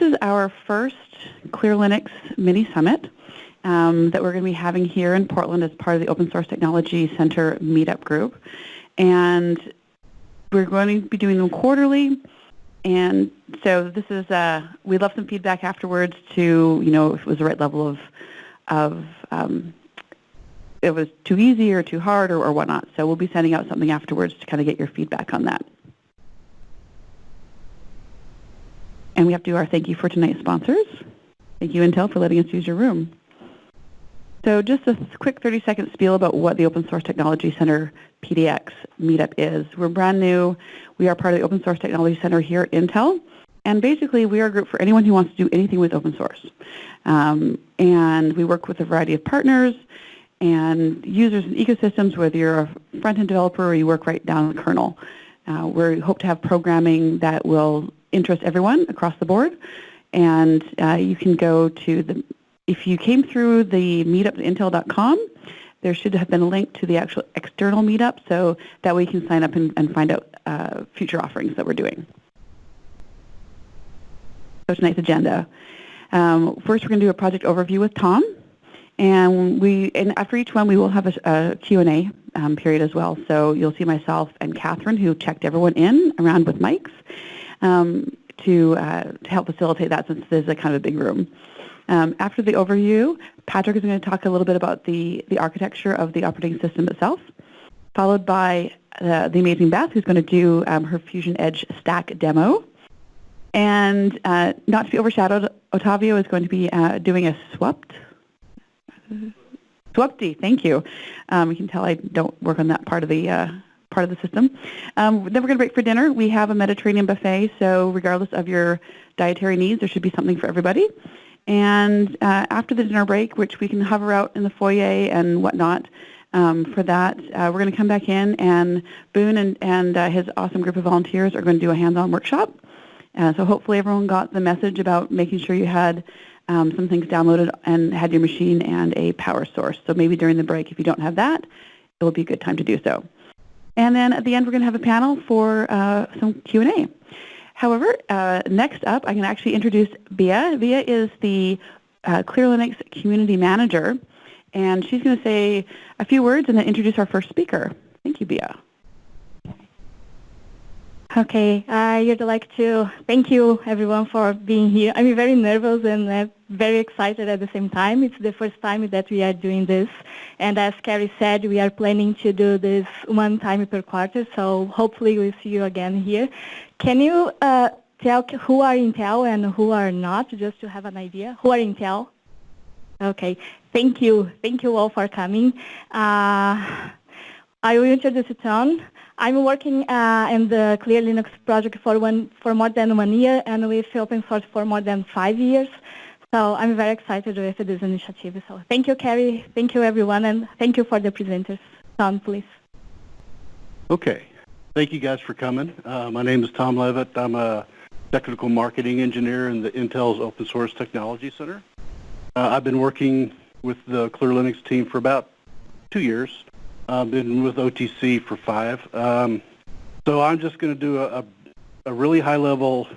is our first Clear Linux mini summit that we're going to be having here in Portland as part of the Open Source Technology Center MeetUp group. And we're going to be doing them quarterly. And so this is, we'd love some feedback afterwards to, if it was the right level of it was too easy or too hard or whatnot. So we'll be sending out something afterwards to kind of get your feedback on that. And we have to do our thank you for tonight's sponsors. Thank you, Intel, for letting us use your room. So just a quick 30-second spiel about what the Open Source Technology Center PDX Meetup is. We're brand new. We are part of the Open Source Technology Center here at Intel. And basically, we are a group for anyone who wants to do anything with open source. And we work with a variety of partners and users and ecosystems, whether you're a front-end developer or you work right down the kernel. We hope to have programming that will interest everyone across the board. And you can go to if you came through the meetup at intel.com, there should have been a link to the actual external meetup, so that way you can sign up and find out future offerings that we're doing. So tonight's agenda. First, we're going to do a project overview with Tom. And after each one, we will have a Q&A period as well. So you'll see myself and Catherine, who checked everyone in around with mics, to help facilitate that, since there's a kind of a big room. After the overview, Patrick is going to talk a little bit about the architecture of the operating system itself, followed by the amazing Beth, who's going to do her Fusion Edge stack demo. And not to be overshadowed, Ottavio is going to be doing a SWUPD, thank you. You can tell I don't work on that part of the system. Then we're going to break for dinner. We have a Mediterranean buffet, so regardless of your dietary needs, there should be something for everybody. And after the dinner break, which we can hover out in the foyer and whatnot, for that, we're going to come back in, and Boone and his awesome group of volunteers are going to do a hands-on workshop. So hopefully everyone got the message about making sure you had some things downloaded and had your machine and a power source. So maybe during the break, if you don't have that, it will be a good time to do so. And then at the end, we're going to have a panel for some Q&A. However, next up, I can actually introduce Bia. Bia is the Clear Linux Community Manager, and she's going to say a few words and then introduce our first speaker. Thank you, Bia. Okay, I'd like to thank you, everyone, for being here. I'm very nervous and very excited at the same time. It's the first time that we are doing this. And as Carrie said, we are planning to do this one time per quarter, so hopefully we'll see you again here. Can you tell who are Intel and who are not, just to have an idea? Who are Intel? Okay, thank you. Thank you all for coming. I will introduce Tom. I'm working in the Clear Linux project for more than 1 year, and with open source for more than 5 years. So I'm very excited with this initiative. So thank you, Carrie. Thank you, everyone, and thank you for the presenters. Tom, please. Okay. Thank you guys for coming. My name is Tom Leavitt. I'm a technical marketing engineer in the Intel's Open Source Technology Center. I've been working with the Clear Linux team for about 2 years. I've been with OTC for 5. So I'm just going to do a really high-level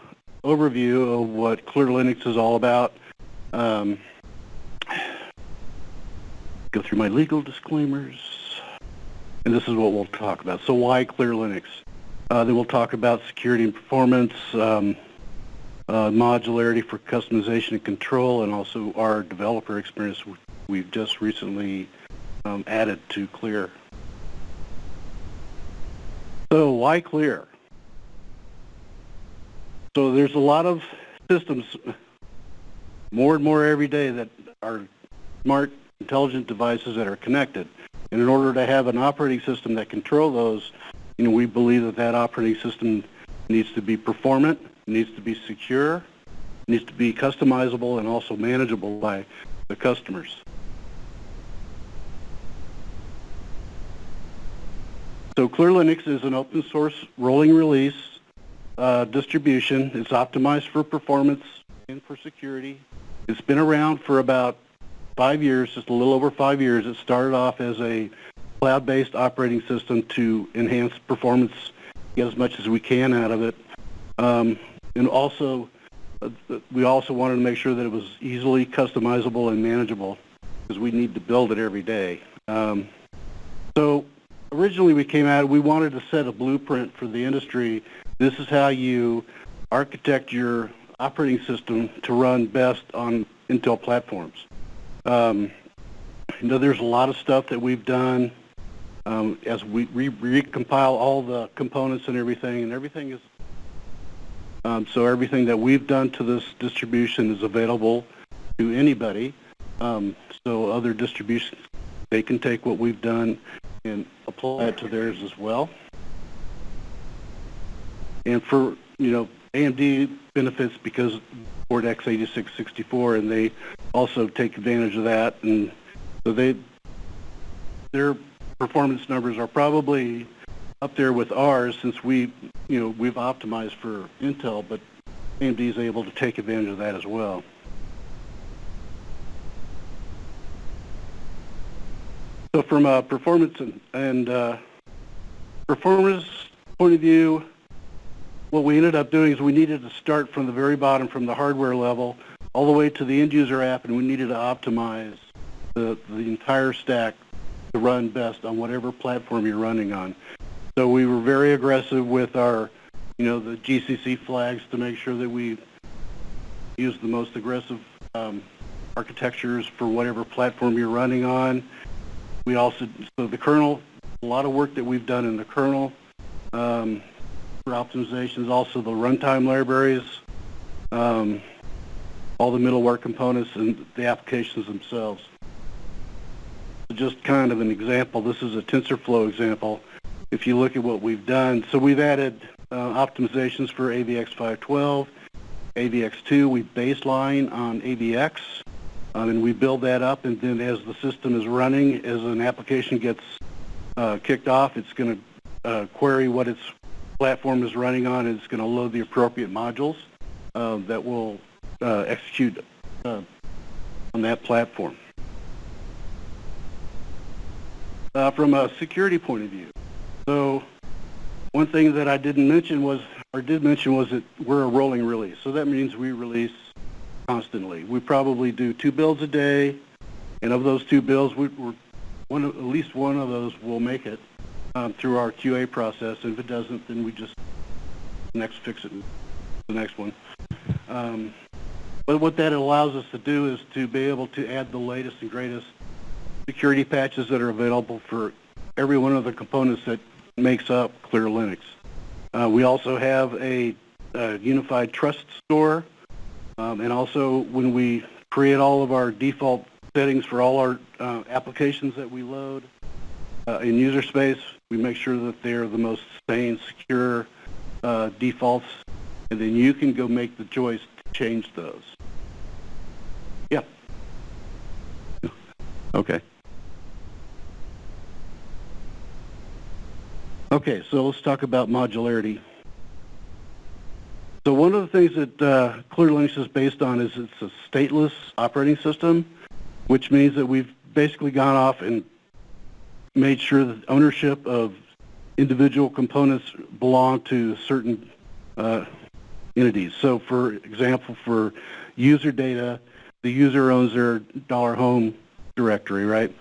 overview of what Clear Linux is all about. Go through my legal disclaimers, and this is what we'll talk about. So why Clear Linux? Then we'll talk about security and performance, modularity for customization and control, and also our developer experience we've just recently added to Clear. So why Clear? So there's a lot of systems, more and more every day, that are smart, intelligent devices that are connected. And in order to have an operating system that control those, we believe that operating system needs to be performant, needs to be secure, needs to be customizable, and also manageable by the customers. So Clear Linux is an open source rolling release distribution. It's optimized for performance and for security. It's been around for about 5 years, just a little over 5 years. It started off as a cloud-based operating system to enhance performance, get as much as we can out of it. And also we also wanted to make sure that it was easily customizable and manageable because we need to build it every day. So originally we wanted to set a blueprint for the industry. This is how you architect your operating system to run best on Intel platforms. There's a lot of stuff that we've done as we recompile all the components and everything is so everything that we've done to this distribution is available to anybody. So other distributions, they can take what we've done and apply it to theirs as well. And for, AMD benefits because support x86-64, and they also take advantage of that. And so their performance numbers are probably up there with ours since we've optimized for Intel, but AMD is able to take advantage of that as well. So from a performance and performance point of view, what we ended up doing is we needed to start from the very bottom, from the hardware level, all the way to the end user app, and we needed to optimize the entire stack to run best on whatever platform you're running on. So we were very aggressive with our, the GCC flags to make sure that we use the most aggressive architectures for whatever platform you're running on. We also, so the kernel, a lot of work that we've done in the kernel for optimizations, also the runtime libraries, all the middleware components and the applications themselves. So just kind of an example, this is a TensorFlow example. If you look at what we've done, so we've added optimizations for AVX512, AVX2, we baseline on AVX, and we build that up, and then as the system is running, as an application gets kicked off, it's going to query what its platform is running on, and it's going to load the appropriate modules that will execute on that platform. From a security point of view, so one thing that I did mention was that we're a rolling release. So that means we release constantly. We probably do 2 builds a day, and of those 2 builds, at least one of those will make it through our QA process. And if it doesn't, then we just fix it, the next one. But what that allows us to do is to be able to add the latest and greatest security patches that are available for every one of the components that makes up Clear Linux. We also have a unified trust store, and also when we create all of our default settings for all our applications that we load in user space, we make sure that they're the most sane, secure defaults, and then you can go make the choice to change those. Yeah. Okay. Okay, so let's talk about modularity. So one of the things that Clear Linux is based on is it's a stateless operating system, which means that we've basically gone off and made sure that ownership of individual components belong to certain entities. So for example, for user data, the user owns their $home directory, right?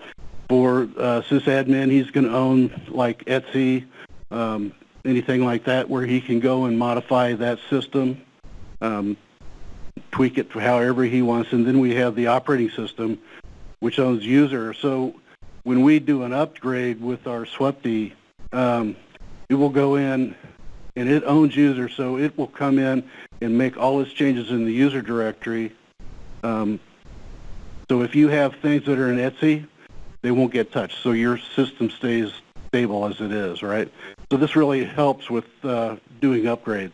For sysadmin, he's going to own like Etsy, anything like that, where he can go and modify that system, tweak it to however he wants. And then we have the operating system, which owns user. So when we do an upgrade with our SWUPD, it will go in and it owns user, so it will come in and make all its changes in the user directory. So if you have things that are in Etsy, they won't get touched, so your system stays stable as it is, right? So this really helps with doing updates.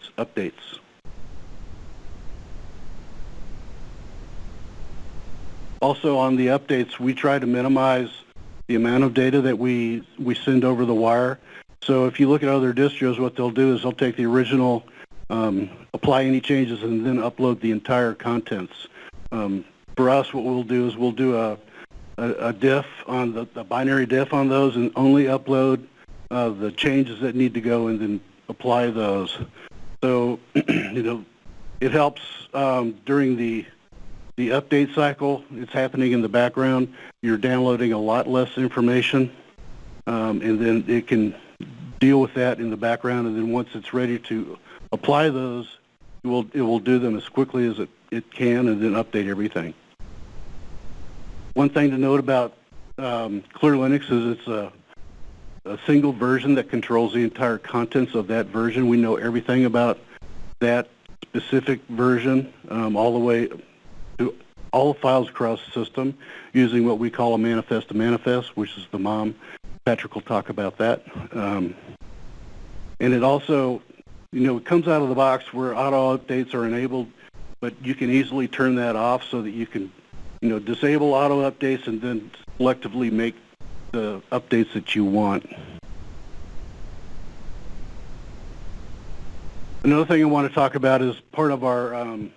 Also on the updates, we try to minimize the amount of data that we send over the wire. So if you look at other distros, what they'll do is they'll take the original, apply any changes, and then upload the entire contents. For us, what we'll do is we'll do a diff on the binary diff on those, and only upload the changes that need to go, and then apply those. So It helps during the update cycle. It's happening in the background. You're downloading a lot less information, and then it can deal with that in the background, and then once it's ready to apply those, it will do them as quickly as it can, and then update everything. One thing to note about Clear Linux is it's a single version that controls the entire contents of that version. We know everything about that specific version, all the way to all the files across the system, using what we call a manifest to manifest, which is the MOM. Patrick will talk about that. And it also, it comes out of the box where auto updates are enabled, but you can easily turn that off so that you can, disable auto updates and then selectively make the updates that you want. Another thing I want to talk about is part of our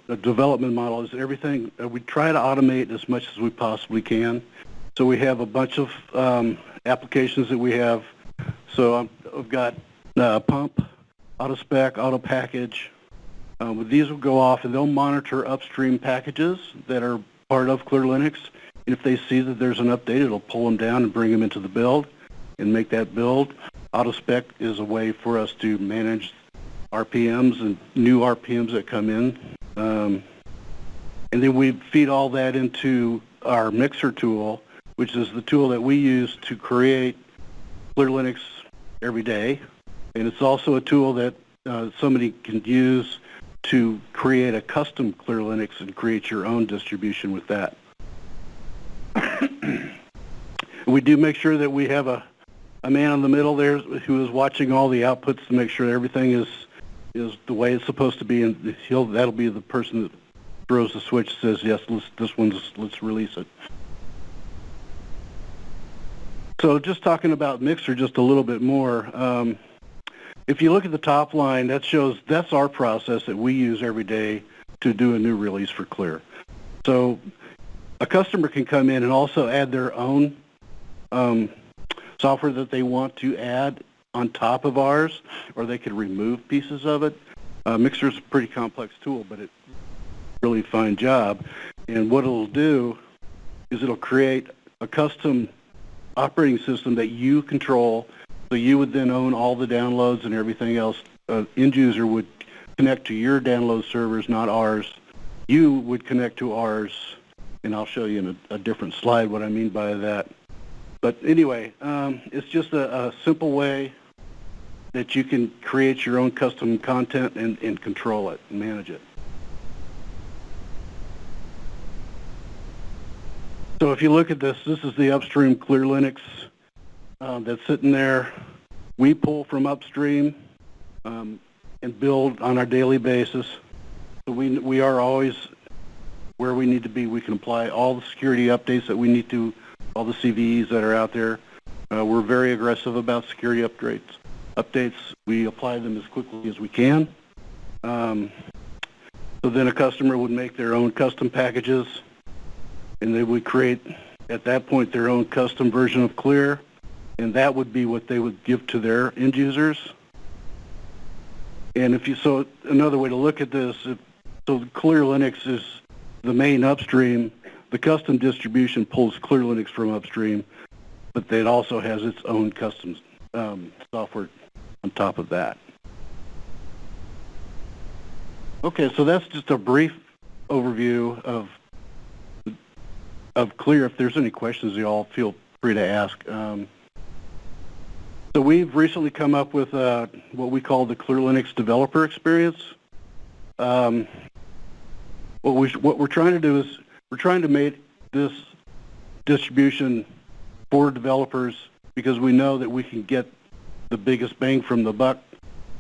development model is everything. We try to automate as much as we possibly can. So we have a bunch of applications that we have. So I've got pump, auto spec, auto package. These will go off and they'll monitor upstream packages that are part of Clear Linux. And if they see that there's an update, it'll pull them down and bring them into the build and make that build. Auto spec is a way for us to manage RPMs and new RPMs that come in. And then we feed all that into our mixer tool, which is the tool that we use to create Clear Linux every day. And it's also a tool that somebody can use to create a custom Clear Linux and create your own distribution with that. We do make sure that we have a man in the middle there who is watching all the outputs to make sure everything is the way it's supposed to be, and that'll be the person that throws the switch, says yes, let's release it. So just talking about Mixer just a little bit more. If you look at the top line, that's our process that we use every day to do a new release for Clear. So a customer can come in and also add their own software that they want to add on top of ours, or they could remove pieces of it. Mixer's a pretty complex tool, but it's a really fine job. And what it'll do is it'll create a custom operating system that you control, so you would then own all the downloads and everything else. End user would connect to your download servers, not ours. You would connect to ours, and I'll show you in a different slide what I mean by that. But anyway, it's just a simple way that you can create your own custom content and control it and manage it. So if you look at this is the upstream Clear Linux that's sitting there. We pull from upstream and build on our daily basis. So we are always where we need to be. We can apply all the security updates that we need to, all the CVEs that are out there. We're very aggressive about security updates. We apply them as quickly as we can. So then a customer would make their own custom packages, and they would create, at that point, their own custom version of Clear, and that would be what they would give to their end users. And so another way to look at this, so Clear Linux is the main upstream. The custom distribution pulls Clear Linux from upstream, but it also has its own custom software on top of that. Okay, so that's just a brief overview of Clear. If there's any questions, you all feel free to ask. So we've recently come up with what we call the Clear Linux developer experience. What we're trying to do is we're trying to make this distribution for developers, because we know that we can get the biggest bang from the buck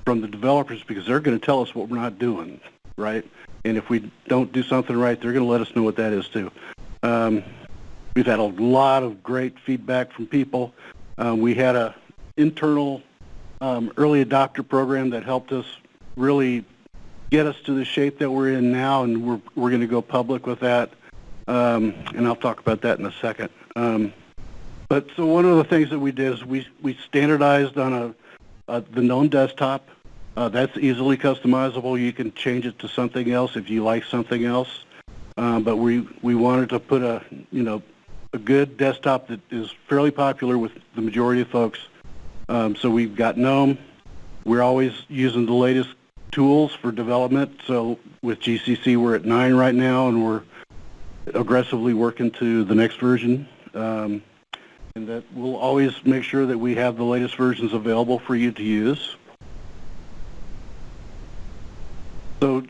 from the developers, because they're going to tell us what we're not doing right. And if we don't do something right, they're going to let us know what that is too. We've had a lot of great feedback from people. We had an internal early adopter program that helped us really get us to the shape that we're in now, and we're going to go public with that. And I'll talk about that in a second. But so one of the things that we did is we standardized on the known desktop. That's easily customizable. You can change it to something else if you like something else. But we wanted to put a good desktop that is fairly popular with the majority of folks. So we've got GNOME. We're always using the latest tools for development. So with GCC, we're at 9 right now, and we're aggressively working to the next version. And that we'll always make sure that we have the latest versions available for you to use. So,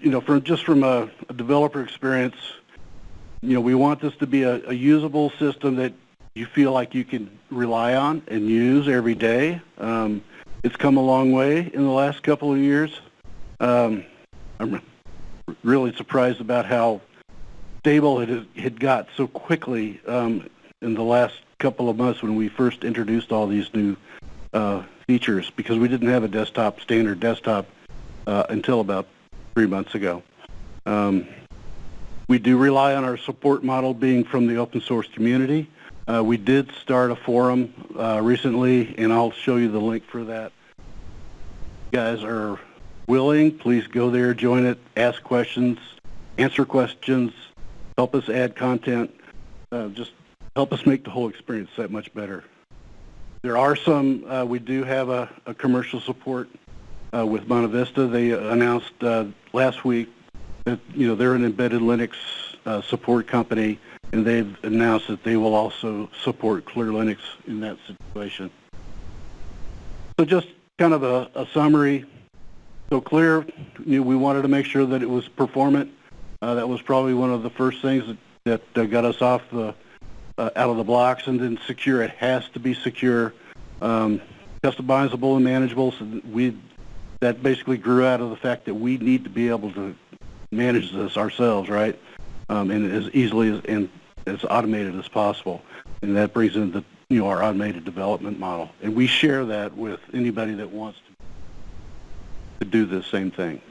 from a developer experience, we want this to be a usable system that you feel like you can rely on and use every day. It's come a long way in the last couple of years. I'm really surprised about how stable it had got so quickly in the last couple of months when we first introduced all these new features, because we didn't have a standard desktop until about 3 months ago. We do rely on our support model being from the open source community. We did start a forum recently, and I'll show you the link for that. If you guys are willing, please go there, join it, ask questions, answer questions, help us add content, just help us make the whole experience that much better. There are some, we do have a commercial support with Monte Vista. They announced last week that they're an embedded Linux support company, and they've announced that they will also support Clear Linux in that situation. So just kind of a summary. So Clear, we wanted to make sure that it was performant. That was probably one of the first things that got us off out of the blocks. And then secure. It has to be secure, customizable and manageable. So that basically grew out of the fact that we need to be able to manage this ourselves, right? And as easily and as automated as possible. And that brings in our automated development model. And we share that with anybody that wants to do the same thing.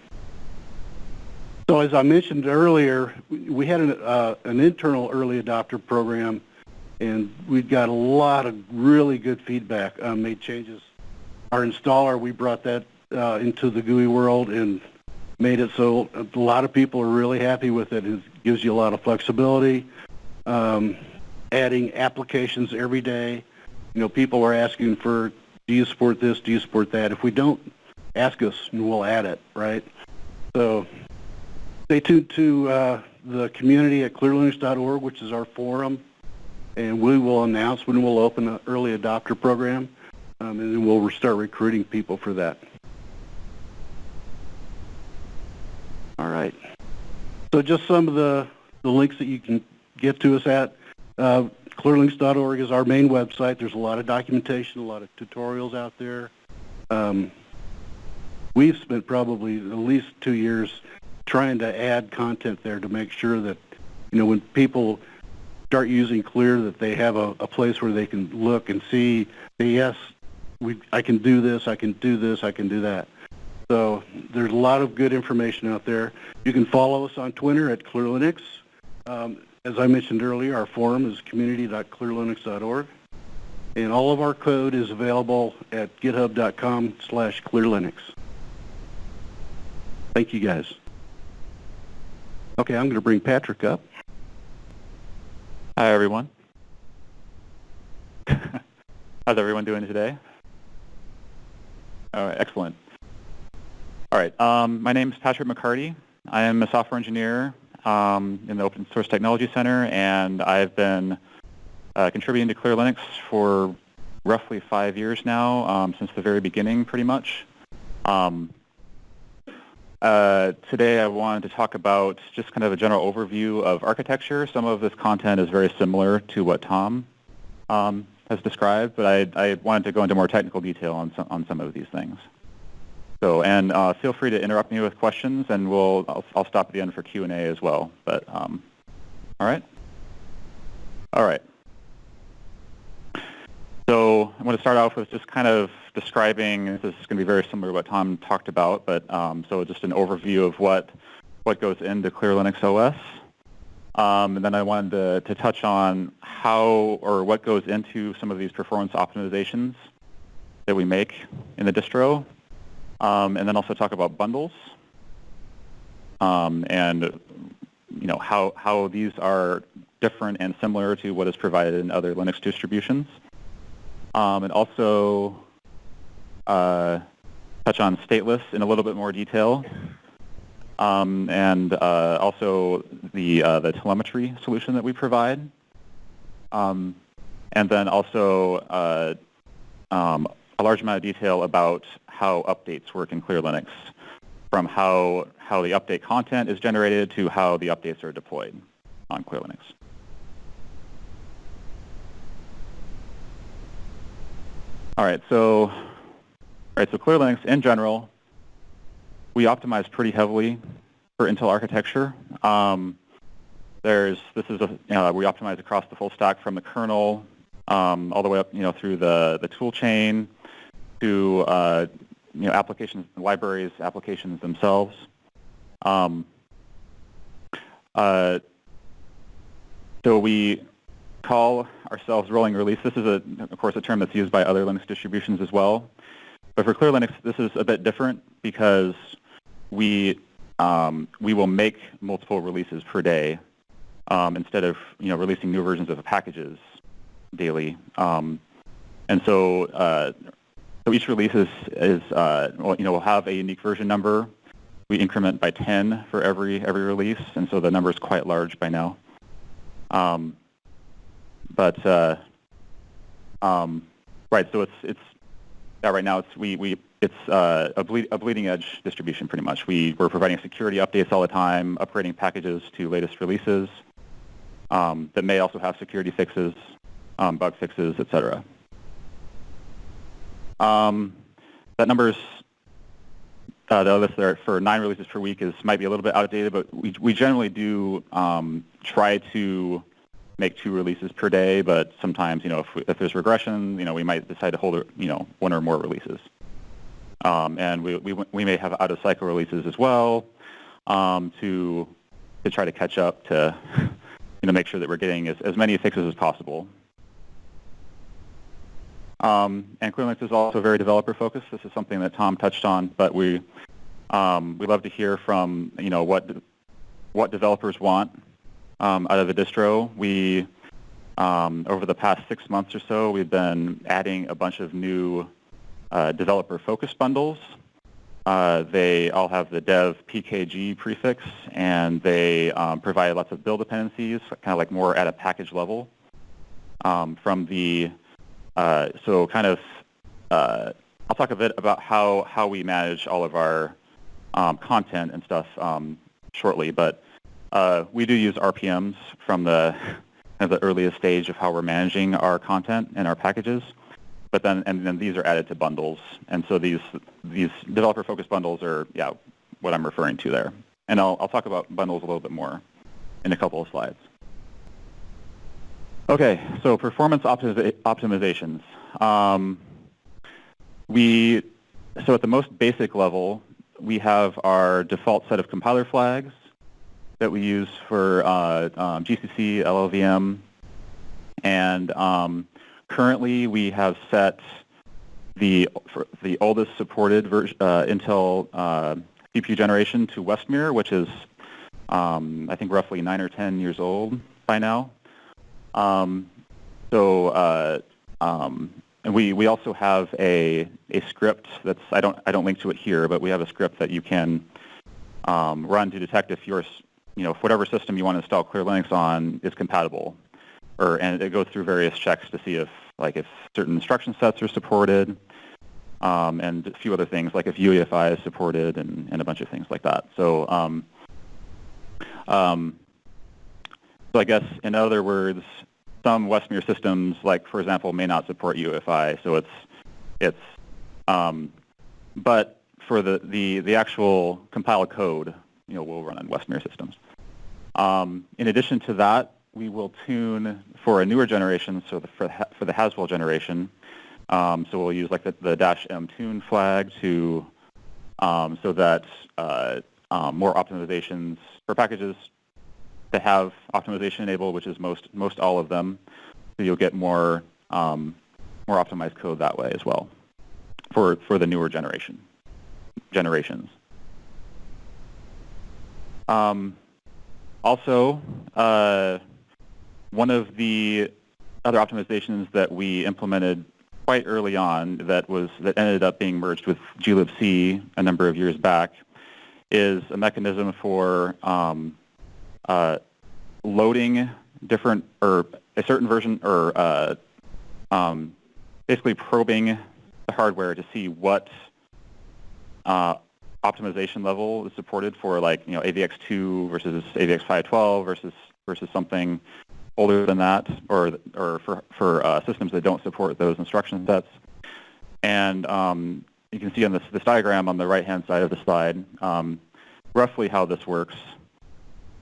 So as I mentioned earlier, we had an internal early adopter program, and we got a lot of really good feedback, made changes. Our installer, we brought that into the GUI world and made it so a lot of people are really happy with it. It gives you a lot of flexibility, adding applications every day. People are asking for, do you support this, do you support that? If we don't, ask us and we'll add it, right? So stay tuned to the community at clearlinux.org, which is our forum, and we will announce when we'll open an early adopter program, and then we'll start recruiting people for that. All right. So just some of the links that you can get to us at. Clearlinux.org is our main website. There's a lot of documentation, a lot of tutorials out there. We've spent probably at least 2 years trying to add content there to make sure that, when people start using Clear, that they have a place where they can look and see, say, yes, I can do this, I can do this, I can do that. So there's a lot of good information out there. You can follow us on Twitter at ClearLinux. As I mentioned earlier, our forum is community.clearlinux.org. And all of our code is available at github.com/clearlinux. Thank you, guys. Okay, I'm going to bring Patrick up. Hi, everyone. How's everyone doing today? All right, excellent. All right, my name is Patrick McCarty. I am a software engineer in the Open Source Technology Center, and I've been contributing to Clear Linux for roughly 5 years now, since the very beginning, pretty much. Today I wanted to talk about just kind of a general overview of architecture. Some of this content is very similar to what Tom has described, but I wanted to go into more technical detail on some of these things. So, and feel free to interrupt me with questions, and I'll stop at the end for Q&A as well. But all right. So I'm going to start off with just kind of describing, this is going to be very similar to what Tom talked about, but so just an overview of what goes into Clear Linux OS. And then I wanted to touch on how or what goes into some of these performance optimizations that we make in the distro. and then also talk about bundles, and how these are different and similar to what is provided in other Linux distributions, and also touch on stateless in a little bit more detail, and also the telemetry solution that we provide, and then also a large amount of detail about how updates work in Clear Linux, from how the update content is generated to how the updates are deployed on Clear Linux. All right, so Clear Linux in general, we optimize pretty heavily for Intel architecture. We optimize across the full stack from the kernel all the way up, through the tool chain to applications, libraries, applications themselves. So we call ourselves rolling release. This is, of course, a term that's used by other Linux distributions as well. But for Clear Linux, this is a bit different because we will make multiple releases per day instead of releasing new versions of the packages daily. And so each release will have a unique version number. We increment by 10 for every release, and so the number is quite large by now. So it's right now it's a bleeding edge distribution pretty much. We're providing security updates all the time, upgrading packages to latest releases that may also have security fixes, bug fixes, etc. That number's the list there for 9 releases per week might be a little bit outdated, but we generally do try to make 2 releases per day. But sometimes, if there's regression, we might decide to hold 1 or more releases. And we may have out of cycle releases as well to try to catch up to make sure that we're getting as many fixes as possible. And Clear Linux is also very developer focused. This is something that Tom touched on, but we love to hear from what developers want out of the distro. We over the past 6 months or so, we've been adding a bunch of new developer focused bundles. They all have the dev PKG prefix, and they provide lots of build dependencies, kind of like more at a package level. I'll talk a bit about how we manage all of our content and stuff shortly, but we do use RPMs from the earliest stage of how we're managing our content and our packages. But then these are added to bundles, and so these developer-focused bundles are what I'm referring to there. And I'll talk about bundles a little bit more in a couple of slides. Okay, so performance optimizations. So at the most basic level, we have our default set of compiler flags that we use for GCC, LLVM, and currently we have set the oldest supported Intel CPU generation to Westmere, which is I think roughly 9 or 10 years old by now. And we also have a script that's I don't link to it here, but we have a script that you can run to detect if if whatever system you want to install Clear Linux on is compatible, and it goes through various checks to see if certain instruction sets are supported, and a few other things like if UEFI is supported and a bunch of things like that. So I guess in other words, some Westmere systems, like for example, may not support UEFI. So but for the actual compiled code, will run on Westmere systems. In addition to that, we will tune for a newer generation, so for the Haswell generation. So we'll use the -m tune flag to so that more optimizations for packages to have optimization enabled, which is most all of them. So you'll get more optimized code that way as well for the newer generation. generations. Also, one of the other optimizations that we implemented quite early on that ended up being merged with glibc a number of years back is a mechanism for loading different or a certain version or basically probing the hardware to see what optimization level is supported for, like, AVX2 versus AVX512 versus something older than that, or for systems that don't support those instruction sets. And you can see on this diagram on the right-hand side of the slide roughly how this works.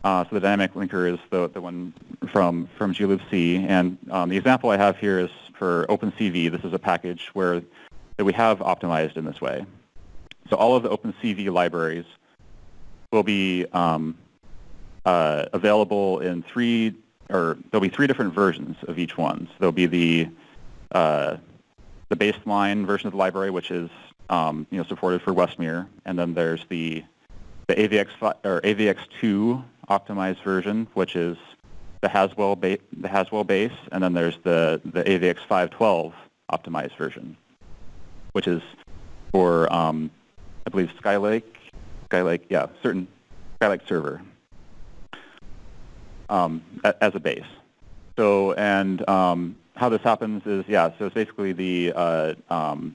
So the dynamic linker is the one from glibc, and the example I have here is for OpenCV. This is a package that we have optimized in this way. So all of the OpenCV libraries will be available in there'll be three different versions of each one. So there'll be the baseline version of the library, which is supported for Westmere, and then there's the AVX2 optimized version, which is the Haswell base, and then there's the AVX512 optimized version, which is for I believe Skylake, certain Skylake server as a base. So, and how this happens is, so it's basically the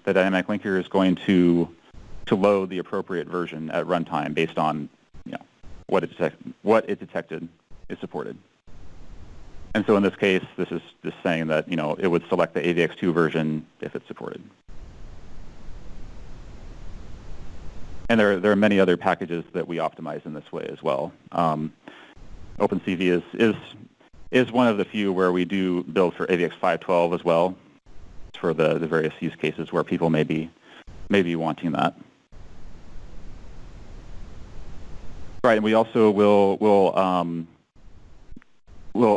dynamic linker is going to load the appropriate version at runtime based on what it detected is supported. And so in this case, this is just saying that it would select the AVX2 version if it's supported. And there are many other packages that we optimize in this way as well. OpenCV is one of the few where we do build for AVX512 as well, for the various use cases where people may be wanting that. Right, and we also will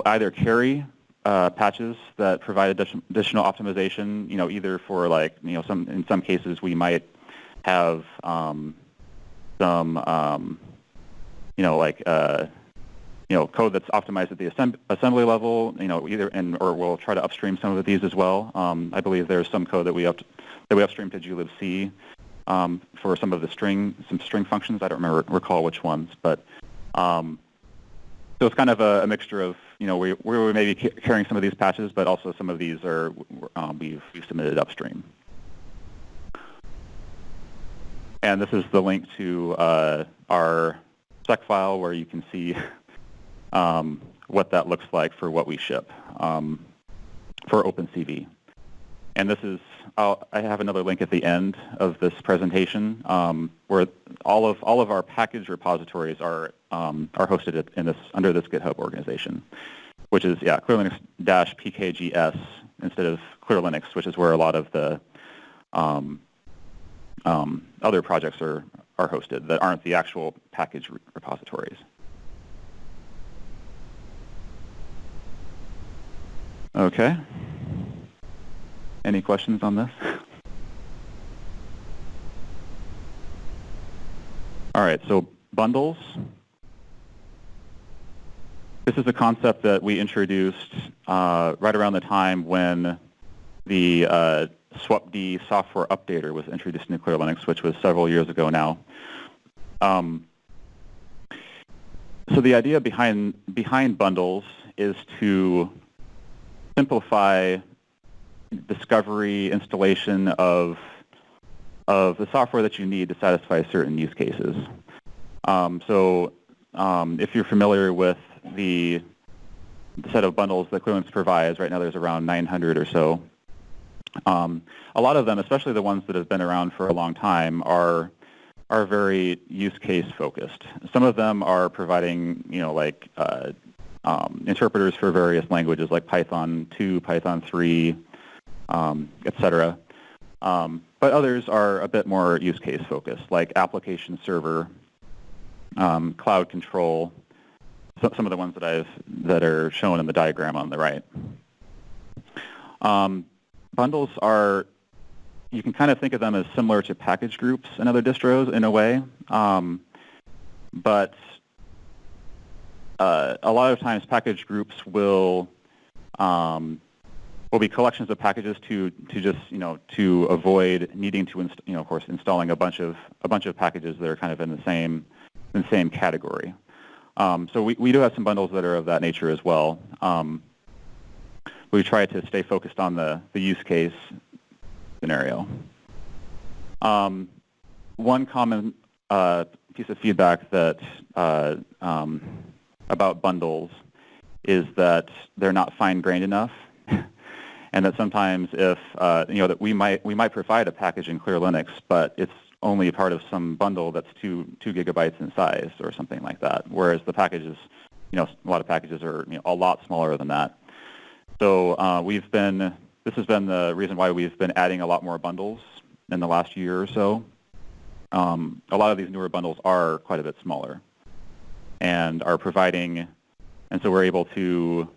either carry patches that provide additional optimization. Either for in some cases we might have some code that's optimized at the assembly level. Or we'll try to upstream some of these as well. I believe there's some code that we upstream to glibc. For some of the string functions. I don't recall which ones, but so it's kind of a mixture of we may be carrying some of these patches, but also some of these are we've submitted upstream. And this is the link to our spec file where you can see what that looks like for what we ship for OpenCV. And this is, I have another link at the end of this presentation where all of our package repositories are hosted under this GitHub organization, which is clearlinux-pkgs instead of clearlinux, which is where a lot of the other projects are hosted that aren't the actual package repositories. Okay. Any questions on this? All right, so bundles. This is a concept that we introduced right around the time when the SWUPD software updater was introduced into Clear Linux, which was several years ago now. So the idea behind bundles is to simplify discovery, installation of the software that you need to satisfy certain use cases. If you're familiar with the set of bundles that Clear Linux provides, right now there's around 900 or so. A lot of them, especially the ones that have been around for a long time, are very use case focused. Some of them are providing, interpreters for various languages like Python 2, Python 3, etc. But others are a bit more use case focused, like application server, cloud control, some of the ones that are shown in the diagram on the right. Bundles are you can kind of think of them as similar to package groups in other distros in a way, but a lot of times package groups will be collections of packages to just to avoid needing to of course installing a bunch of packages that are kind of in the same category. So we do have some bundles that are of that nature as well. We try to stay focused on the use case scenario. One common piece of feedback that about bundles is that they're not fine-grained enough, and that sometimes if that we might provide a package in Clear Linux, but it's only part of some bundle that's 2 gigabytes in size or something like that, whereas the packages, a lot of packages are a lot smaller than that. So this has been the reason why we've been adding a lot more bundles in the last year or so. A lot of these newer bundles are quite a bit smaller and are providing, and so we're able to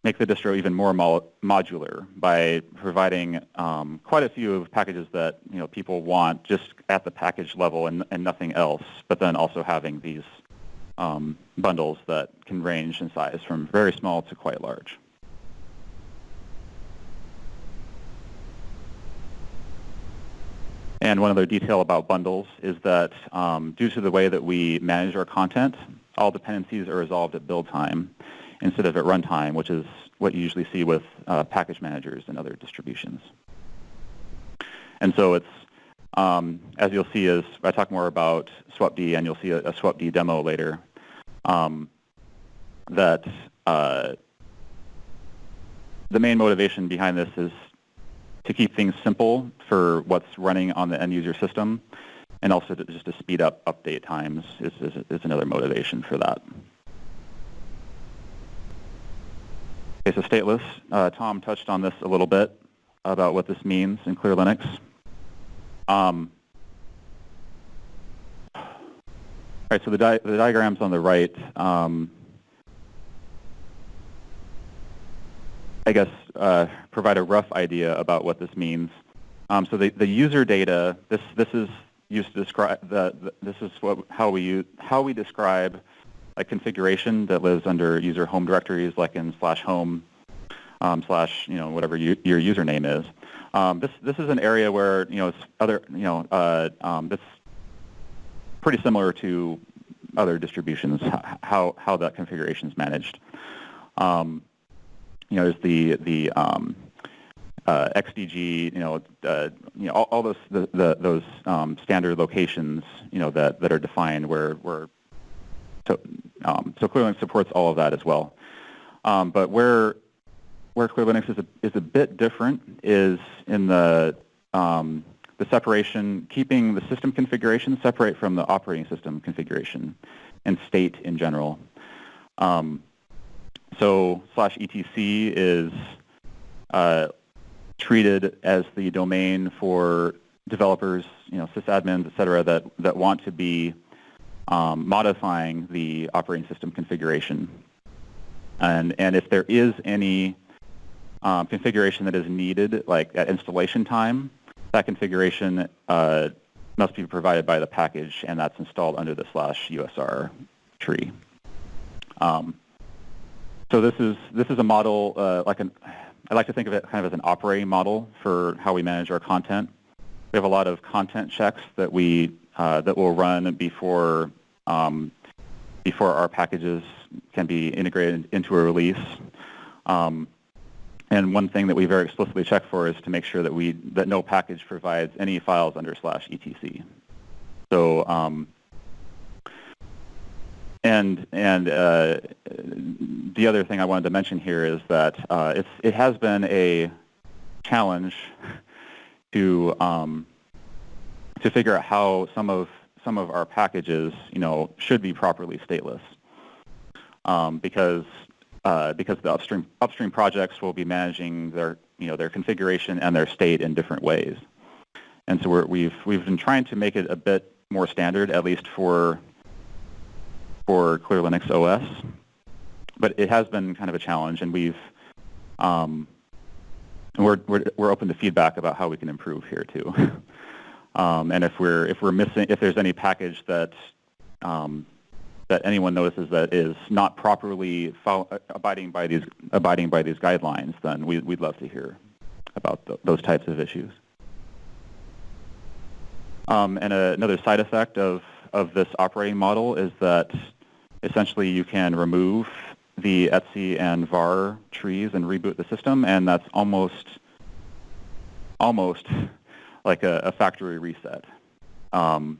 make the distro even more modular by providing quite a few of packages that people want just at the package level and nothing else, but then also having these bundles that can range in size from very small to quite large. And one other detail about bundles is that due to the way that we manage our content, all dependencies are resolved at build time instead of at runtime, which is what you usually see with package managers and other distributions. And so it's, as you'll see as I talk more about SWUPD, and you'll see a SWUPD demo later, that the main motivation behind this is to keep things simple for what's running on the end user system, and also just to speed up update times is another motivation for that. Okay, so stateless. Tom touched on this a little bit about what this means in Clear Linux. All right, so the diagrams on the right, I guess, provide a rough idea about what this means. So the user data, this is used to describe how we describe a configuration that lives under user home directories, like in /home / whatever your username is. This is an area where it's that's pretty similar to other distributions, how that configuration is managed. There's the XDG, all those standard locations, that are defined where so Clear Linux supports all of that as well. But where Clear Linux is a bit different is in the separation, keeping the system configuration separate from the operating system configuration and state in general. So /etc is treated as the domain for developers, sysadmins, et cetera, that want to be modifying the operating system configuration. And if there is any configuration that is needed, like at installation time, that configuration must be provided by the package, and that's installed under the /usr tree. So this is a model I like to think of it kind of as an operating model for how we manage our content. We have a lot of content checks that that will run before our packages can be integrated into a release. And one thing that we very explicitly check for is to make sure that no package provides any files under /etc. So and the other thing I wanted to mention here is that it has been a challenge to figure out how some of our packages, should be properly stateless, because the upstream projects will be managing their configuration and their state in different ways, and so we've been trying to make it a bit more standard, at least for Clear Linux OS, but it has been kind of a challenge, and we've we're open to feedback about how we can improve here too. And if there's any package that that anyone notices that is not properly abiding by these guidelines, then we'd love to hear about those types of issues. And another side effect of this operating model is that essentially you can remove the etc and var trees and reboot the system, and that's almost like a factory reset. So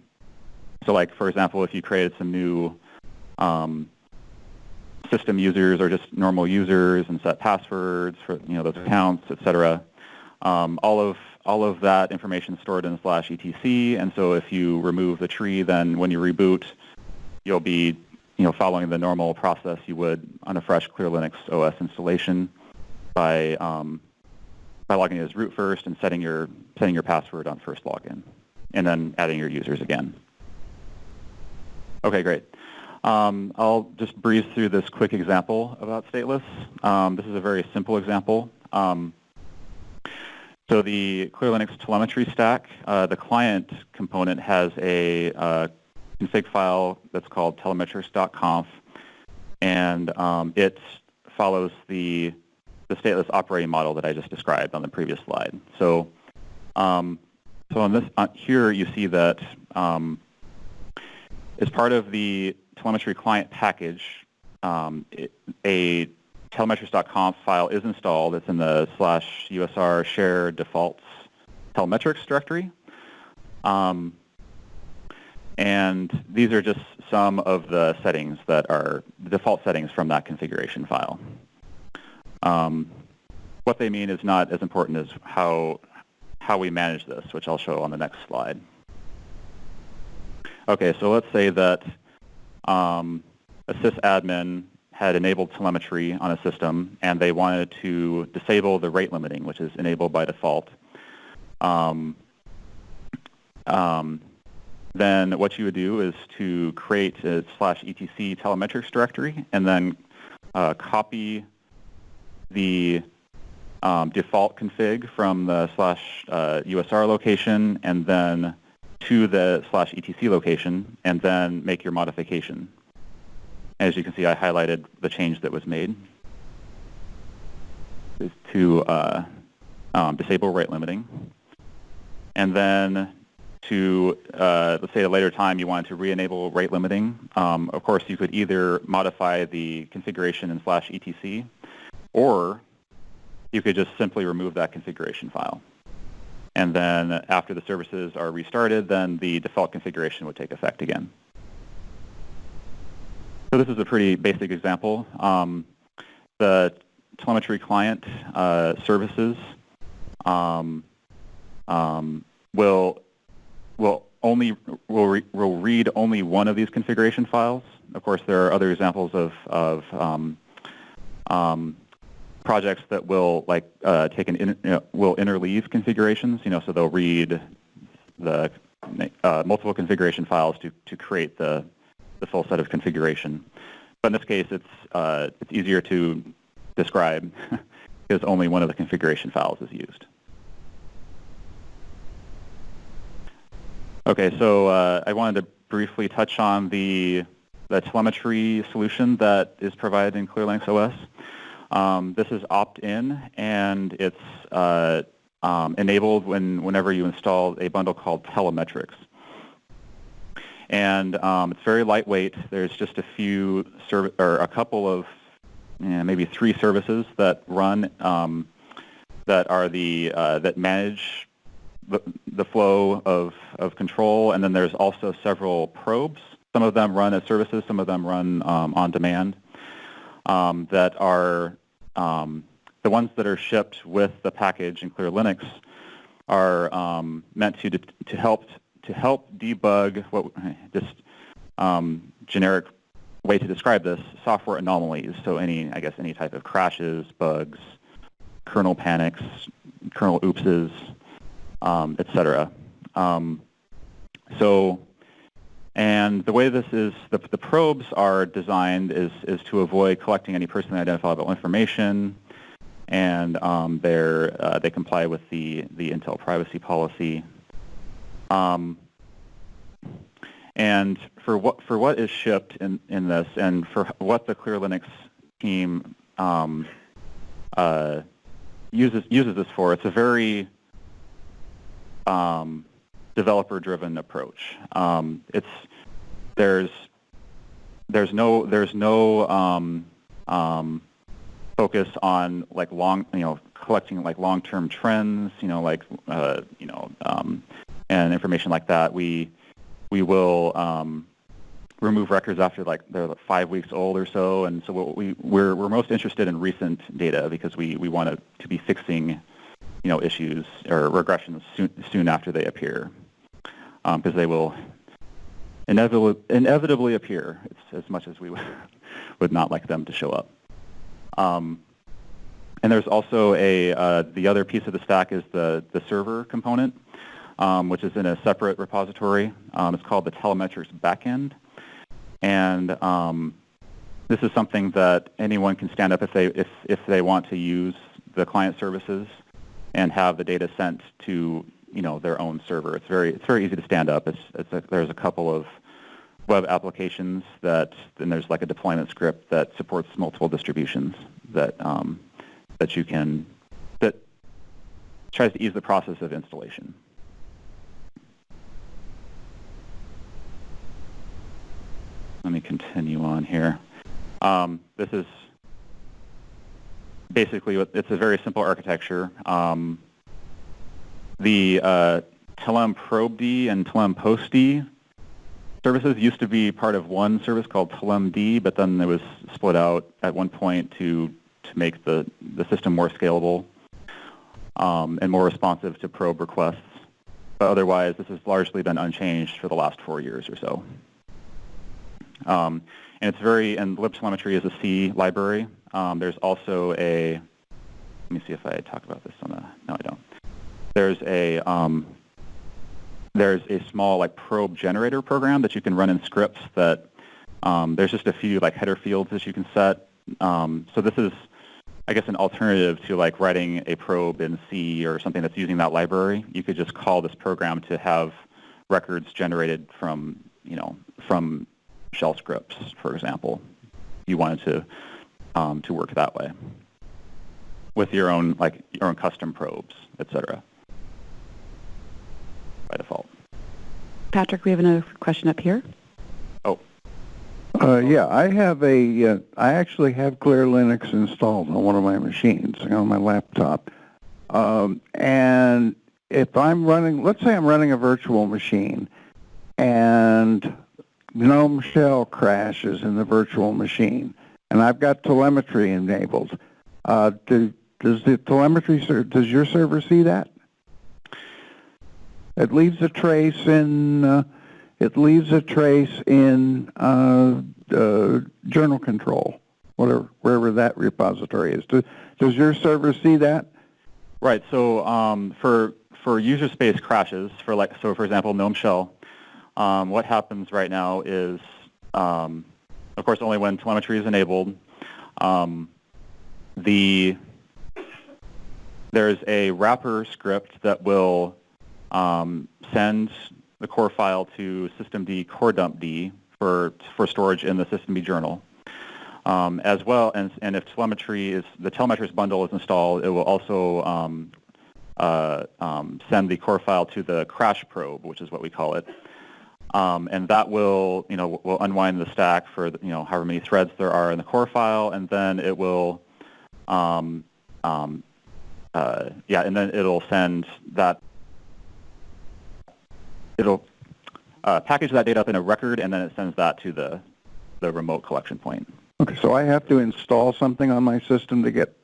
like, for example, if you created some new system users or just normal users and set passwords for those accounts, etc., all of that information is stored in /etc, and so if you remove the tree, then when you reboot, you'll be following the normal process you would on a fresh Clear Linux OS installation by logging as root first and setting your password on first login, and then adding your users again. Okay, great. I'll just breeze through this quick example about stateless. This is a very simple example. So the Clear Linux telemetry stack, the client component has a config file that's called telemetrics.conf, and it follows the stateless operating model that I just described on the previous slide. So, on this here you see that as part of the telemetry client package, a telemetrics.conf file is installed. It's in the /usr share defaults telemetrics directory. And these are just some of the settings that are the default settings from that configuration file. What they mean is not as important as how we manage this, which I'll show on the next slide. Okay, so let's say that a sysadmin had enabled telemetry on a system, and they wanted to disable the rate limiting, which is enabled by default. Then what you would do is to create a /etc telemetrics directory, and then copy the default config from the /usr location, and then to the /etc location, and then make your modification. As you can see, I highlighted the change that was made is to disable rate limiting. And then to, let's say at a later time you wanted to re-enable rate limiting. Of course, you could either modify the configuration in /etc, or you could just simply remove that configuration file. And then after the services are restarted, then the default configuration would take effect again. So this is a pretty basic example. The telemetry client services will read only one of these configuration files. Of course, there are other examples of projects that will take will interleave configurations. So they'll read the multiple configuration files to create the full set of configuration. But in this case, it's easier to describe because only one of the configuration files is used. Okay, so I wanted to briefly touch on the telemetry solution that is provided in Clear Linux OS. This is opt-in, and it's enabled whenever you install a bundle called Telemetrics. And it's very lightweight. There's just a couple of, maybe 3 services that run that are that manage the flow of control, and then there's also several probes. Some of them run as services, some of them run on demand. That are the ones that are shipped with the package in Clear Linux are meant to help debug generic way to describe this, software anomalies. So any type of crashes, bugs, kernel panics, kernel oopses, etc. And the way this is, the probes are designed is to avoid collecting any personally identifiable information. and they comply with the Intel privacy policy. And for what is shipped in this, and for what the Clear Linux team uses this for, it's a very developer-driven approach. There's no focus on like collecting like long-term trends, and information like that. We will remove records after like they're 5 weeks old or so, and so we're most interested in recent data because we want to be fixing issues or regressions soon after they appear, because they will inevitably appear. It's as much as we would not like them to show up. And there's also the other piece of the stack is the server component, which is in a separate repository. It's called the Telemetrics backend, and this is something that anyone can stand up if they want to use the client services and have the data sent to their own server. It's very easy to stand up. There's a couple of web applications and there's like a deployment script that supports multiple distributions that tries to ease the process of installation. Let me continue on here. This is basically it's a very simple architecture. The TeleMProbeD and TeleMPostD services used to be part of one service called TeleMD, but then it was split out at one point to make the system more scalable and more responsive to probe requests. But otherwise, this has largely been unchanged for the last 4 years or so. And libtelemetry is a C library. There's also let me see if I talk about this no, I don't. There's a small like probe generator program that you can run in scripts that there's just a few like header fields that you can set. So this is, I guess, an alternative to like writing a probe in C or something that's using that library. You could just call this program to have records generated from shell scripts, for example. You wanted to work that way with your own custom probes, etc. By default. Patrick, we have another question up here. Oh. Yeah, I actually have Clear Linux installed on one of my machines, on my laptop. And if I'm running, let's say I'm running a virtual machine, and GNOME shell crashes in the virtual machine, and I've got telemetry enabled. Does your server see that? It leaves a trace in journal control, wherever that repository is. Does your server see that? Right. So for user space crashes, for example, GNOME shell, what happens right now is, of course, only when telemetry is enabled. There's a wrapper script that will send the core file to systemd core dump D for storage in the systemd journal. As well, and if the Telemetrics bundle is installed, it will also send the core file to the crash probe, which is what we call it. And that will unwind the stack for however many threads there are in the core file, and then it will and then it'll send that. It'll package that data up in a record, and then it sends that to the remote collection point. Okay, so I have to install something on my system to get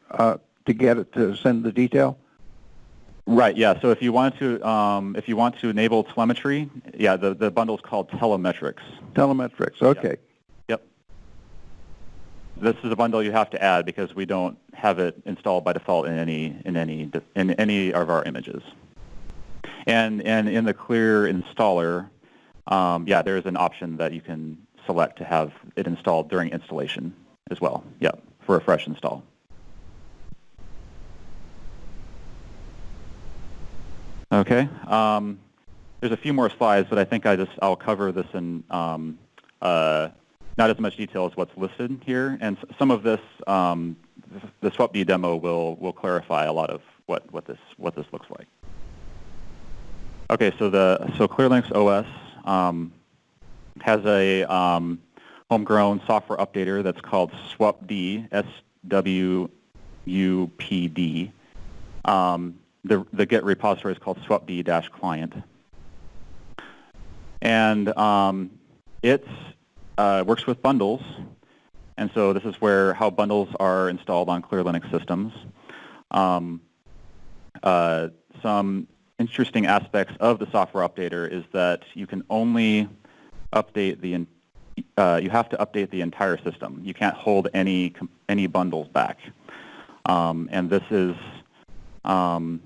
it to send the detail? Right. Yeah. So if you want to enable telemetry, yeah, the bundle is called Telemetrics. Telemetrics. Okay. Yep. This is a bundle you have to add because we don't have it installed by default in any of our images. And in the Clear installer, there is an option that you can select to have it installed during installation as well. Yeah, for a fresh install. Okay. There's a few more slides, but I think I'll cover this in not as much detail as what's listed here. And some of this, the SWUPD demo will clarify a lot of what this looks like. Okay, so ClearLinux OS has a homegrown software updater that's called SWUPD, SWUPD. The Git repository is called SWUPD-client. And it works with bundles. And so this is how bundles are installed on ClearLinux systems. Some interesting aspects of the software updater is that you can only update you have to update the entire system. You can't hold any bundles back. And this is done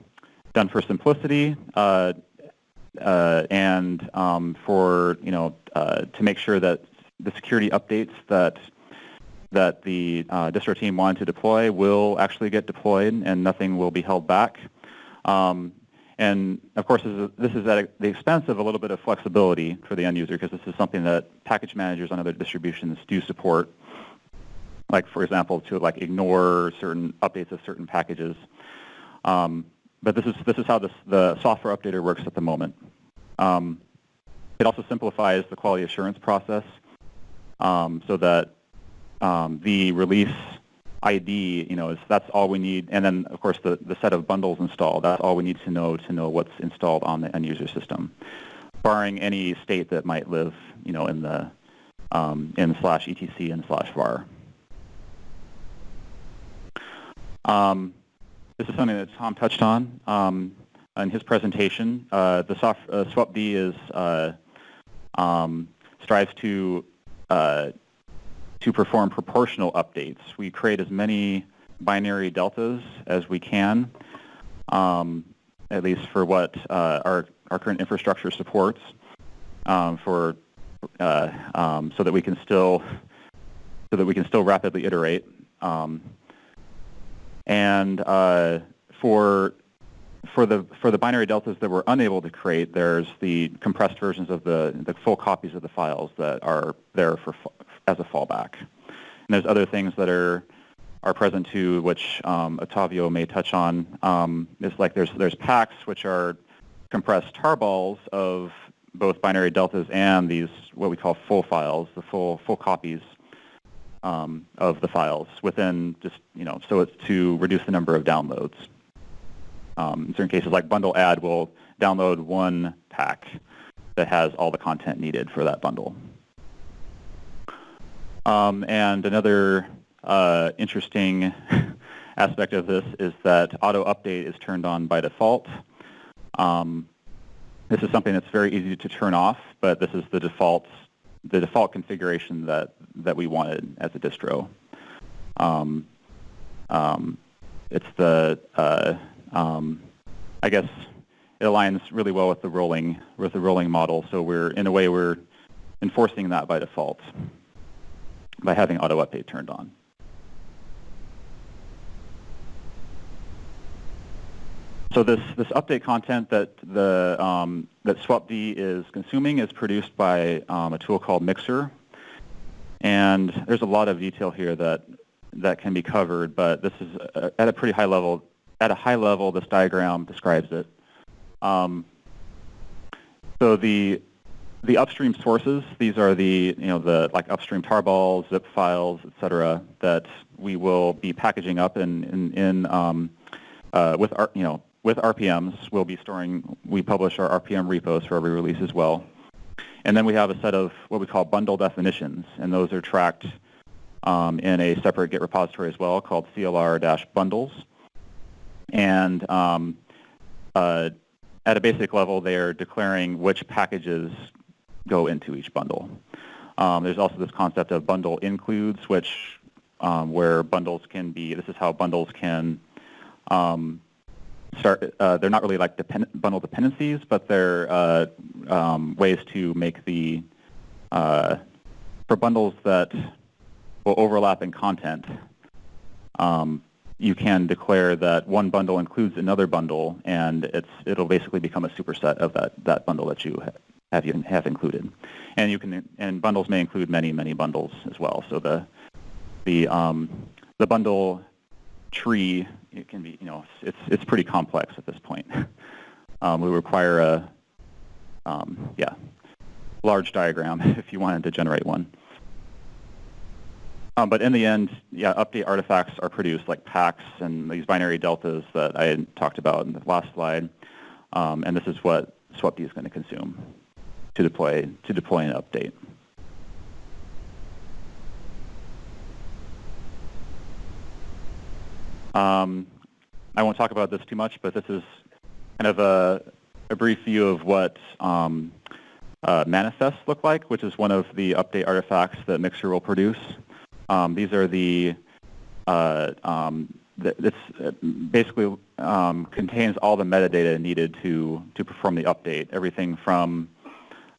for simplicity and for to make sure that the security updates that the distro team wanted to deploy will actually get deployed and nothing will be held back. And of course, this is at the expense of a little bit of flexibility for the end user, because this is something that package managers on other distributions do support. Like, for example, to ignore certain updates of certain packages. But this is how the software updater works at the moment. It also simplifies the quality assurance process so that the release ID, that's all we need, and then of course the set of bundles installed. That's all we need to know what's installed on the end user system, barring any state that might live, in the /etc and /var. This is something that Tom touched on in his presentation. The SWUPD strives to perform proportional updates. We create as many binary deltas as we can, at least for what our current infrastructure supports, so that we can still rapidly iterate. And for the binary deltas that we're unable to create, there's the compressed versions of the full copies of the files that are there as a fallback. And there's other things that are present too, which Ottavio may touch on. It's like there's packs, which are compressed tarballs of both binary deltas and these what we call full files, the full copies of the files within just so it's to reduce the number of downloads. In certain cases, like bundle add will download one pack that has all the content needed for that bundle. And another interesting aspect of this is that auto update is turned on by default. This is something that's very easy to turn off, but this is the default configuration that we wanted as a distro. It's I guess it aligns really well with the rolling model. So we're enforcing that by default by having auto update turned on. So this update content that that SWUPD is consuming is produced by a tool called Mixer, and there's a lot of detail here that can be covered, but this is at a pretty high level. At a high level, this diagram describes it. So the upstream sources, these are the upstream tarballs, zip files, etc., that we will be packaging up with RPMs. We'll be storing. We publish our RPM repos for every release as well, and then we have a set of what we call bundle definitions, and those are tracked in a separate Git repository as well called CLR-bundles. And at a basic level, they are declaring which packages go into each bundle. There's also this concept of bundle includes, which where bundles can be. This is how bundles can start. They're not really like bundle dependencies, but they're ways to make the for bundles that will overlap in content. you can declare that one bundle includes another bundle, and it'll basically become a superset of that bundle that you have included. And bundles may include many bundles as well. So the bundle tree, it can be, it's pretty complex at this point. We require a large diagram if you wanted to generate one. But in the end, update artifacts are produced like packs and these binary deltas that I had talked about in the last slide. And this is what SWUPD is going to consume to deploy an update. I won't talk about this too much, but this is kind of a brief view of what manifests look like, which is one of the update artifacts that Mixer will produce. These are it's basically contains all the metadata needed to perform the update. Everything from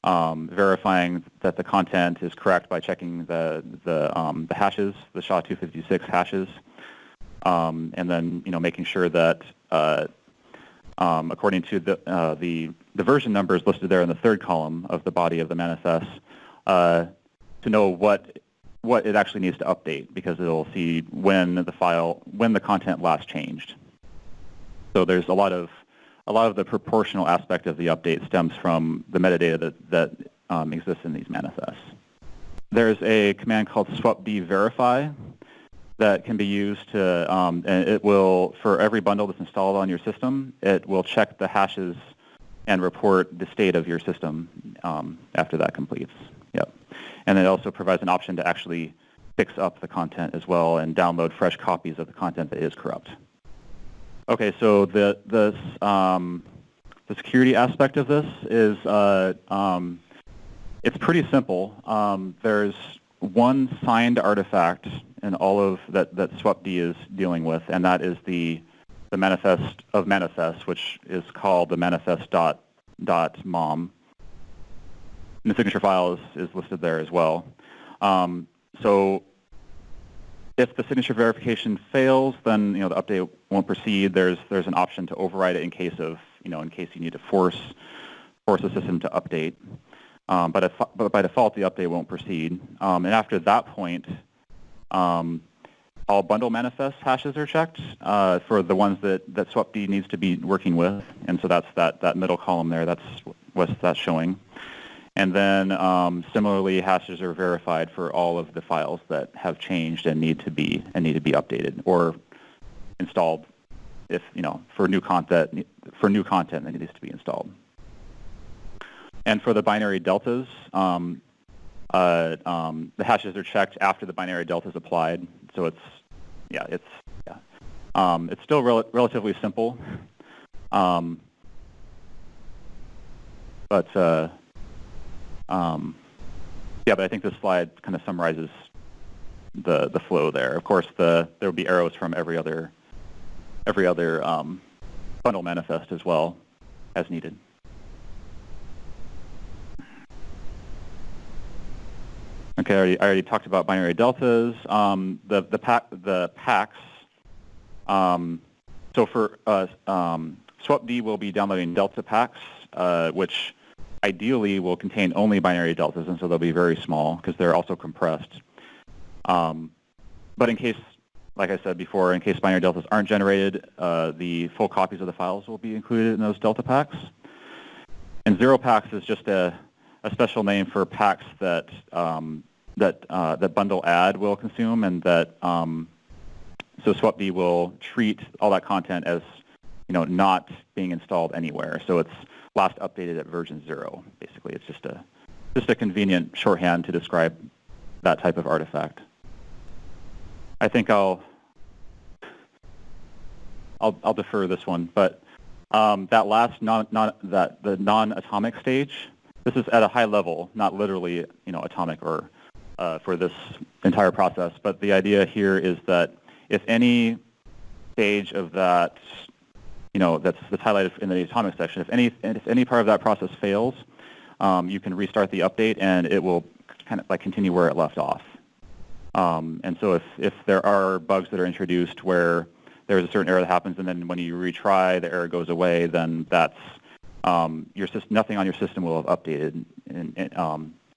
verifying that the content is correct by checking the hashes, the SHA-256 hashes, and then making sure that according to the version numbers listed there in the third column of the body of the manifest, to know what it actually needs to update, because it'll see when the content last changed. So there's a lot of the proportional aspect of the update stems from the metadata that exists in these manifests. There's a command called SWUPD verify that can be used to, and it will, for every bundle that's installed on your system, it will check the hashes and report the state of your system after that completes. Yep. And it also provides an option to actually fix up the content as well and download fresh copies of the content that is corrupt. Okay, so the security aspect of this is it's pretty simple. There's one signed artifact in all of that SWUPD is dealing with, and that is the manifest of manifests, which is called the manifest.mom. And the signature file is listed there as well. So if the signature verification fails, then the update won't proceed. There's an option to override it in case you need to force the system to update. But by default, the update won't proceed. And after that point, all bundle manifest hashes are checked for the ones that SWUPD needs to be working with. And so that's that middle column there. That's what that's showing. And then similarly, hashes are verified for all of the files that have changed and need to be updated or installed if for new content that needs to be installed. And for the binary deltas, the hashes are checked after the binary delta is applied. So it's still relatively simple, but I think this slide kind of summarizes the flow there. Of course, there will be arrows from every other bundle manifest as well as needed. Okay, I already talked about binary deltas. The packs. So for SWUPD will be downloading delta packs, which ideally will contain only binary deltas, and so they'll be very small because they're also compressed. But in case, like I said before, in case binary deltas aren't generated, the full copies of the files will be included in those delta packs. And zero packs is just a special name for packs that bundle add will consume, and that so SWUPD will treat all that content as not being installed anywhere. So it's last updated at version 0. Basically, it's just a convenient shorthand to describe that type of artifact. I think I'll defer this one, but that last the non-atomic stage. This is at a high level, not literally atomic or for this entire process. But the idea here is that if any stage of that that's highlighted in the atomic section, if any part of that process fails, you can restart the update and it will kind of continue where it left off. And so if there are bugs that are introduced where there's a certain error that happens, and then when you retry, the error goes away, then that's nothing on your system will have updated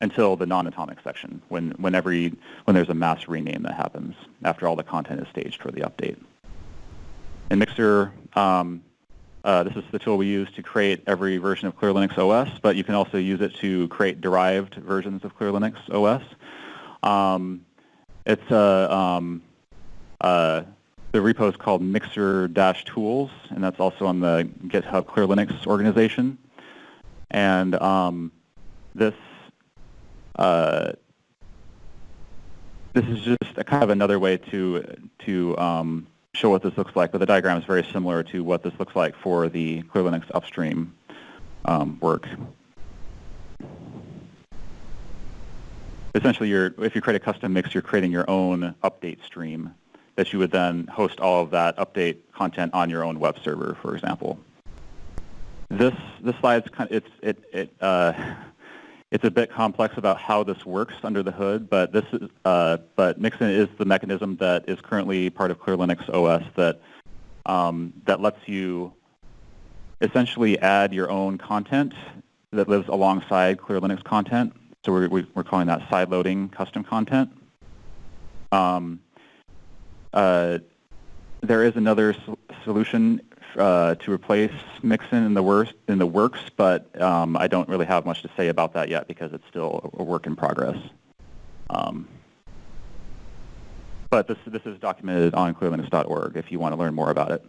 until the non-atomic section, when there's a mass rename that happens after all the content is staged for the update. In Mixer, this is the tool we use to create every version of Clear Linux OS, but you can also use it to create derived versions of Clear Linux OS. The repo is called Mixer-tools, and that's also on the GitHub Clear Linux organization. And this is just a kind of another way to show what this looks like, but the diagram is very similar to what this looks like for the Clear Linux upstream work. Essentially, if you create a custom mix, you're creating your own update stream that you would then host all of that update content on your own web server, for example. This slide's it's a bit complex about how this works under the hood, but Mixin is the mechanism that is currently part of Clear Linux OS that lets you essentially add your own content that lives alongside Clear Linux content. So we're calling that Sideloading custom content. There is another solution to replace Mixin in the works, but I don't really have much to say about that yet because it's still a work in progress. But this is documented on clearlinux.org if you want to learn more about it.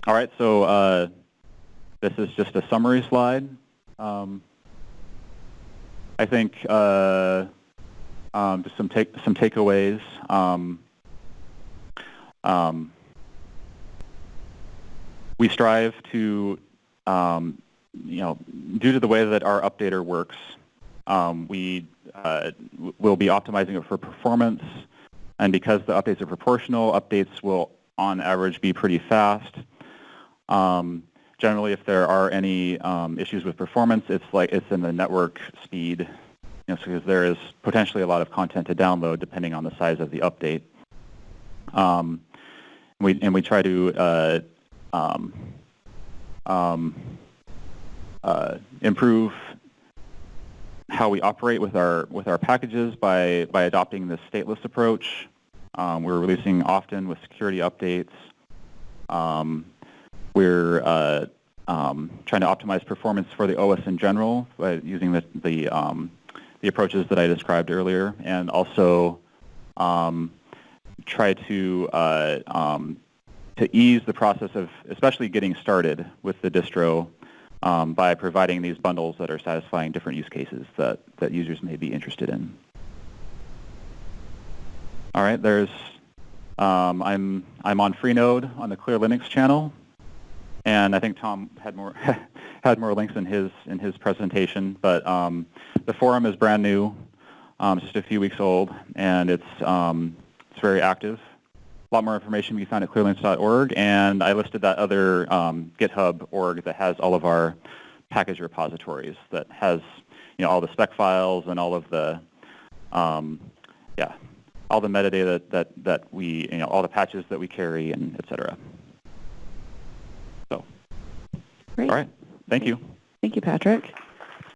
All right, so this is just a summary slide. I think just some takeaways. We strive to, due to the way that our updater works, we will be optimizing it for performance, and because the updates are proportional, updates will, on average, be pretty fast. Generally, if there are any issues with performance, it's in the network speed, because there is potentially a lot of content to download depending on the size of the update. We try to improve how we operate with our packages by adopting this stateless approach. We're releasing often with security updates. We're trying to optimize performance for the OS in general by using the approaches that I described earlier, and also try to ease the process of especially getting started with the distro by providing these bundles that are satisfying different use cases that users may be interested in. All right, I'm on Freenode on the Clear Linux channel, and I think Tom had more links in his presentation. But the forum is brand new, just a few weeks old, and it's very active. A lot more information can be found at clearlinux.org, and I listed that other GitHub org that has all of our package repositories, that has all the spec files and all of the all the metadata that we all the patches that we carry, and etc. So, Great. All right, thank you. Thank you, Patrick.